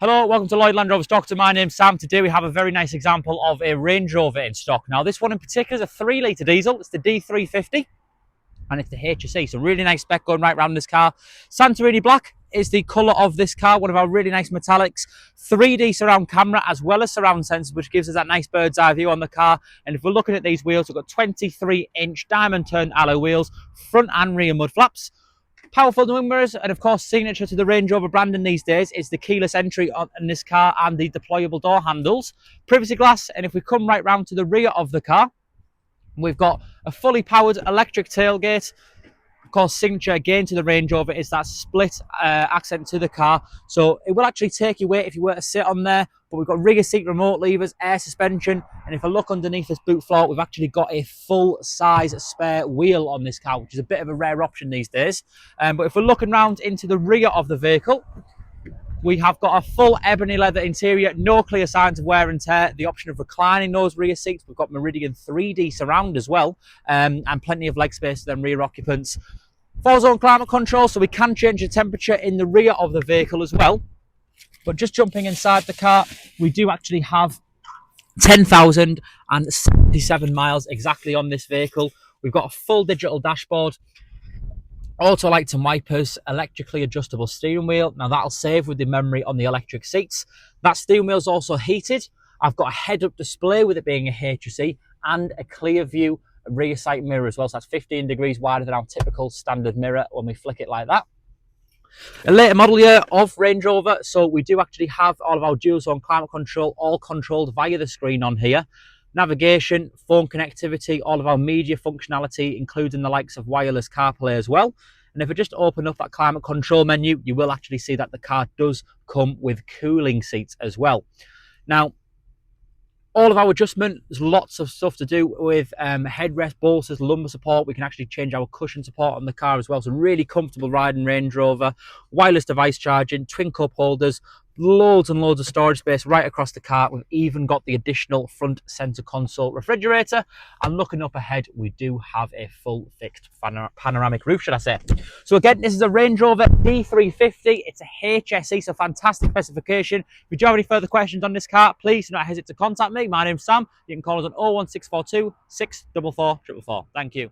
Hello, welcome to Lloyd Land Rover Stockton. My name's Sam. Today we have a very nice example of a Range Rover in stock. Now this one in particular is a 3-litre diesel. It's the D350 and it's the HSE. So really nice spec going right around this car. Santorini Black is the colour of this car, one of our really nice metallics. 3D surround camera as well as surround sensors, which gives us that nice bird's eye view on the car. And if we're looking at these wheels, we've got 23-inch diamond turned alloy wheels, front and rear mud flaps. Powerful wing mirrors, and of course signature to the Range Rover branding these days is the keyless entry on this car and the deployable door handles. Privacy glass, and if we come right round to the rear of the car, we've got a fully powered electric tailgate. Of course, signature again to the Range Rover is that split accent to the car, so it will actually take your weight if you were to sit on there. But we've got rear seat remote levers, air suspension, and if I look underneath this boot floor, we've actually got a full-size spare wheel on this car, which is a bit of a rare option these days. But if we're looking round into the rear of the vehicle, we have got a full ebony leather interior, no clear signs of wear and tear, the option of reclining those rear seats. We've got Meridian 3D surround as well, and plenty of leg space for them rear occupants. 4-zone climate control, so we can change the temperature in the rear of the vehicle as well. But just jumping inside the car, we do actually have 10,077 miles exactly on this vehicle. We've got a full digital dashboard, auto lights and wipers, electrically adjustable steering wheel. Now that'll save with the memory on the electric seats. That steering wheel is also heated. I've got a head-up display with it being a HSE and a clear view rear sight mirror as well. So that's 15 degrees wider than our typical standard mirror when we flick it like that. A later model year of Range Rover, so we do actually have all of our dual zone climate control all controlled via the screen on here. Navigation, phone connectivity, all of our media functionality, including the likes of wireless CarPlay as well. And if we just open up that climate control menu, you will actually see that the car does come with cooling seats as well. Now, all of our adjustment, there's lots of stuff to do with headrest, bolsters, lumbar support. We can actually change our cushion support on the car as well. So really comfortable riding Range Rover. Wireless device charging, twin cup holders, loads and loads of storage space right across the car. We've even got the additional front center console refrigerator. And looking up ahead, we do have a full fixed panoramic roof, should I say. So again, this is a Range Rover D350. It's a HSE, so fantastic specification. If you do have any further questions on this car, please do not hesitate to contact me. My name's Sam. You can call us on 01642 644 444. Thank you.